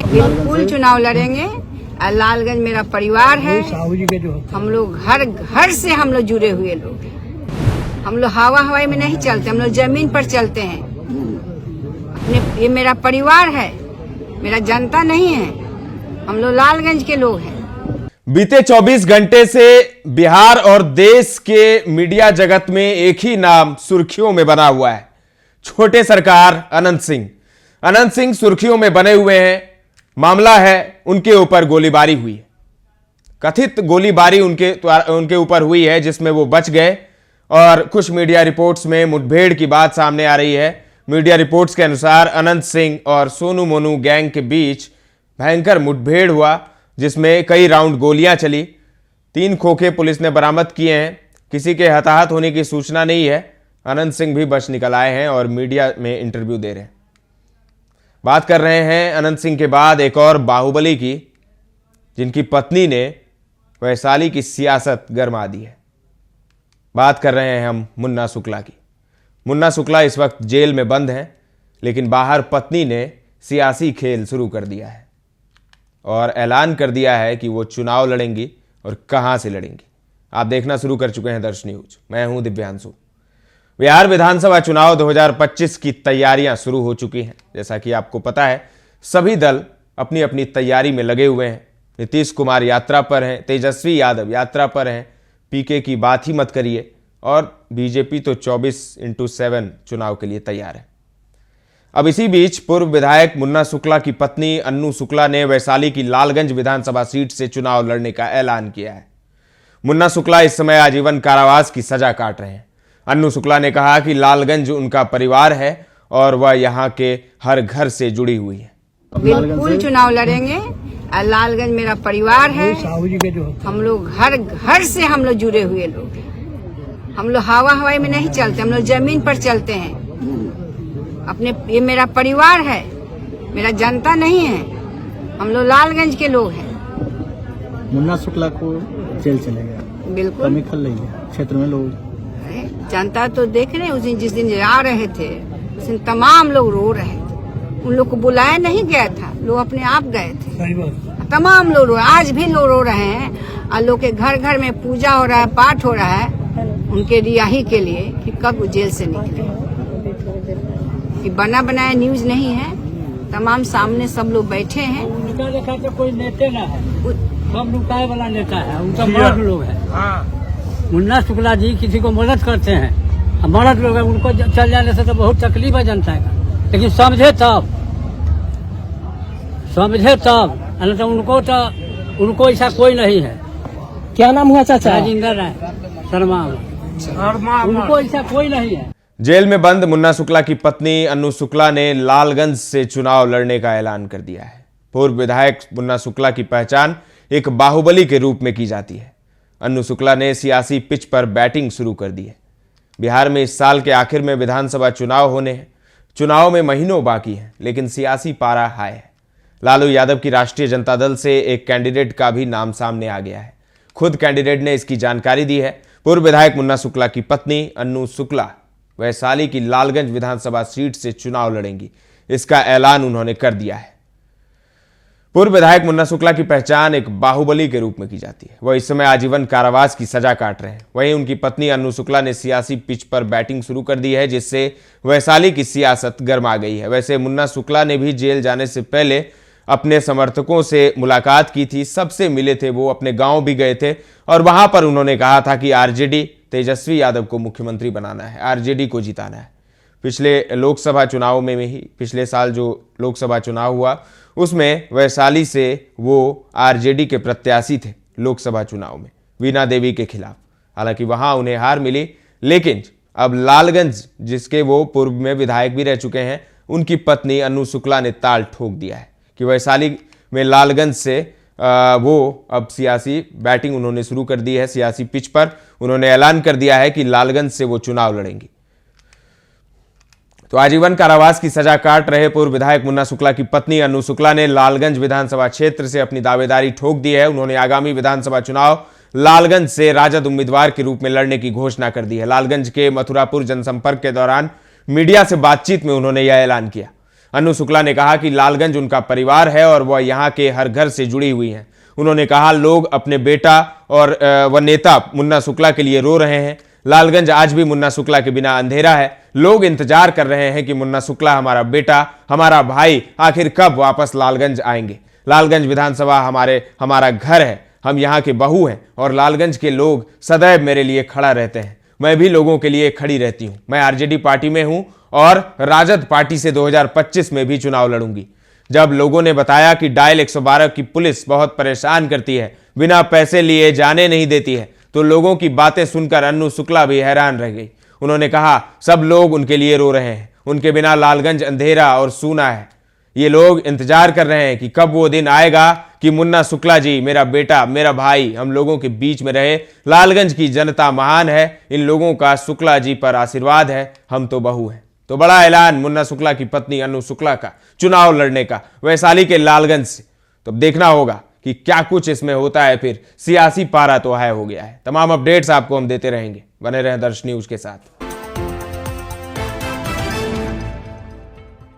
बिल्कुल चुनाव लड़ेंगे। और लालगंज मेरा परिवार है। हम लोग हर घर से हम लोग जुड़े हुए लोग हैं। हम लोग हवाई में नहीं चलते, हम लोग जमीन पर चलते हैं। अपने ये मेरा परिवार है, मेरा जनता नहीं है। हम लोग लालगंज के लोग हैं। बीते 24 घंटे से बिहार और देश के मीडिया जगत में एक ही नाम सुर्खियों में बना हुआ है, छोटे सरकार अनंत सिंह। अनंत सिंह सुर्खियों में बने हुए हैं। मामला है उनके ऊपर गोलीबारी हुई है, कथित गोलीबारी उनके ऊपर हुई है, जिसमें वो बच गए। और कुछ मीडिया रिपोर्ट्स में मुठभेड़ की बात सामने आ रही है। मीडिया रिपोर्ट्स के अनुसार अनंत सिंह और सोनू मोनू गैंग के बीच भयंकर मुठभेड़ हुआ, जिसमें कई राउंड गोलियां चली। 3 खोखे पुलिस ने बरामद किए हैं। किसी के हताहत होने की सूचना नहीं है। अनंत सिंह भी बच निकल आए हैं और मीडिया में इंटरव्यू दे रहे हैं। बात कर रहे हैं अनंत सिंह के बाद एक और बाहुबली की, जिनकी पत्नी ने वैशाली की सियासत गरमा दी है। बात कर रहे हैं हम मुन्ना शुक्ला की। मुन्ना शुक्ला इस वक्त जेल में बंद हैं, लेकिन बाहर पत्नी ने सियासी खेल शुरू कर दिया है और ऐलान कर दिया है कि वो चुनाव लड़ेंगी और कहां से लड़ेंगी। आप देखना शुरू कर चुके हैं दर्श न्यूज। मैं हूं दिव्यांशु। बिहार विधानसभा चुनाव 2025 की तैयारियां शुरू हो चुकी हैं। जैसा कि आपको पता है, सभी दल अपनी अपनी तैयारी में लगे हुए हैं। नीतीश कुमार यात्रा पर हैं, तेजस्वी यादव यात्रा पर हैं, पीके की बात ही मत करिए, और बीजेपी तो 24/7 चुनाव के लिए तैयार है। अब इसी बीच पूर्व विधायक मुन्ना शुक्ला की पत्नी अन्नू शुक्ला ने वैशाली की लालगंज विधानसभा सीट से चुनाव लड़ने का ऐलान किया है। मुन्ना शुक्ला इस समय आजीवन कारावास की सजा काट रहे हैं। अन्नू शुक्ला ने कहा कि लालगंज उनका परिवार है और वह यहाँ के हर घर से जुड़ी हुई है। बिल्कुल चुनाव लड़ेंगे। और लालगंज मेरा परिवार है। हम लोग हर घर से हम लोग जुड़े हुए लोग हैं। हम लोग हवाई में नहीं चलते, हम लोग जमीन पर चलते हैं। अपने ये मेरा परिवार है, मेरा जनता नहीं है। हम लोग लालगंज के लोग हैं। मुन्ना शुक्ला को जेल चले गया, बिल्कुल कमी खल रही है क्षेत्र में लोग। जनता तो देख रहे हैं। उस दिन जिस दिन आ रहे थे, उस दिन तमाम लोग रो रहे थे। उन लोग को बुलाया नहीं गया था, लोग अपने आप गए थे। तमाम लोग रो, आज भी लोग रो रहे हैं। और लोग के घर घर में पूजा हो रहा है, पाठ हो रहा है उनके रिहाई के लिए कि कब जेल से निकले। कि बना बनाया न्यूज नहीं है, तमाम सामने सब लोग बैठे हैं। उनका देखा तो कोई नेता ना है, सब लुटाए वाला नेता है, उनका मर्द लोग है। मुन्ना शुक्ला जी किसी को मदद करते हैं, मर्द लोग है, उनको चल जाने से तो बहुत तकलीफ है जनता का। लेकिन समझे तब तो उनको ऐसा कोई नहीं है। क्या नाम हुआ चाचा? राजेंद्र राय शर्मा। उनको ऐसा कोई नहीं है। जेल में बंद मुन्ना शुक्ला की पत्नी अन्नू शुक्ला ने लालगंज से चुनाव लड़ने का ऐलान कर दिया है। पूर्व विधायक मुन्ना शुक्ला की पहचान एक बाहुबली के रूप में की जाती है। अन्नू शुक्ला ने सियासी पिच पर बैटिंग शुरू कर दी है। बिहार में इस साल के आखिर में विधानसभा चुनाव होने हैं। चुनाव में महीनों बाकी हैं, लेकिन सियासी पारा हाई है। लालू यादव की राष्ट्रीय जनता दल से एक कैंडिडेट का भी नाम सामने आ गया है। खुद कैंडिडेट ने इसकी जानकारी दी है। पूर्व विधायक मुन्ना शुक्ला की पत्नी अन्नू शुक्ला वैशाली की लालगंज विधानसभा सीट से चुनाव लड़ेंगी, इसका ऐलान उन्होंने कर दिया है। पूर्व विधायक मुन्ना शुक्ला की पहचान एक बाहुबली के रूप में की जाती है। वह इस समय आजीवन कारावास की सजा काट रहे हैं। वहीं उनकी पत्नी अन्नू शुक्ला ने सियासी पिच पर बैटिंग शुरू कर दी है, जिससे वैशाली की सियासत गर्मा गई है। वैसे मुन्ना शुक्ला ने भी जेल जाने से पहले अपने समर्थकों से मुलाकात की थी, सबसे मिले थे, वो अपने गांव भी गए थे और वहां पर उन्होंने कहा था कि आरजेडी तेजस्वी यादव को मुख्यमंत्री बनाना है, आरजेडी को जिताना है। पिछले लोकसभा चुनाव में ही पिछले साल जो लोकसभा चुनाव हुआ उसमें वैशाली से वो आरजेडी के प्रत्याशी थे लोकसभा चुनाव में वीणा देवी के खिलाफ। हालांकि वहां उन्हें हार मिली, लेकिन अब लालगंज, जिसके वो पूर्व में विधायक भी रह चुके हैं, उनकी पत्नी अन्नू शुक्ला ने ताल ठोक दिया है कि वैशाली में लालगंज से वो अब सियासी बैटिंग उन्होंने शुरू कर दी है। सियासी पिच पर उन्होंने ऐलान कर दिया है कि लालगंज से वो चुनाव लड़ेंगी। तो आजीवन कारावास की सजा काट रहे पूर्व विधायक मुन्ना शुक्ला की पत्नी अन्नू शुक्ला ने लालगंज विधानसभा क्षेत्र से अपनी दावेदारी ठोक दी है। उन्होंने आगामी विधानसभा चुनाव लालगंज से राजद उम्मीदवार के रूप में लड़ने की घोषणा कर दी है। लालगंज के मथुरापुर जनसंपर्क के दौरान मीडिया से बातचीत में उन्होंने यह ऐलान किया। अन्नू शुक्ला ने कहा कि लालगंज उनका परिवार है और वह यहाँ के हर घर से जुड़ी हुई हैं। उन्होंने कहा लोग अपने बेटा और व नेता मुन्ना शुक्ला के लिए रो रहे हैं। लालगंज आज भी मुन्ना शुक्ला के बिना अंधेरा है। लोग इंतजार कर रहे हैं कि मुन्ना शुक्ला हमारा बेटा, हमारा भाई आखिर कब वापस लालगंज आएंगे। लालगंज विधानसभा हमारा घर है, हम यहाँ के बहू हैं और लालगंज के लोग सदैव मेरे लिए खड़ा रहते हैं। मैं भी लोगों के लिए खड़ी रहती हूँ। मैं आरजेडी पार्टी में हूँ और राजद पार्टी से 2025 में भी चुनाव लड़ूंगी। जब लोगों ने बताया कि डायल 112 की पुलिस बहुत परेशान करती है, बिना पैसे लिए जाने नहीं देती है, तो लोगों की बातें सुनकर अन्नू शुक्ला भी हैरान रह गई। उन्होंने कहा सब लोग उनके लिए रो रहे हैं, उनके बिना लालगंज अंधेरा और सूना है। ये लोग इंतजार कर रहे हैं कि कब वो दिन आएगा कि मुन्ना शुक्ला जी, मेरा बेटा, मेरा भाई, हम लोगों के बीच में रहे। लालगंज की जनता महान है, इन लोगों का शुक्ला जी पर आशीर्वाद है, हम तो बहू हैं। तो बड़ा ऐलान मुन्ना शुक्ला की पत्नी अन्नू शुक्ला का चुनाव लड़ने का वैशाली के लालगंज से। तो देखना होगा कि क्या कुछ इसमें होता है। फिर सियासी पारा तो हाय हो गया है। तमाम अपडेट्स आपको हम देते रहेंगे, बने रहें दर्श न्यूज के साथ।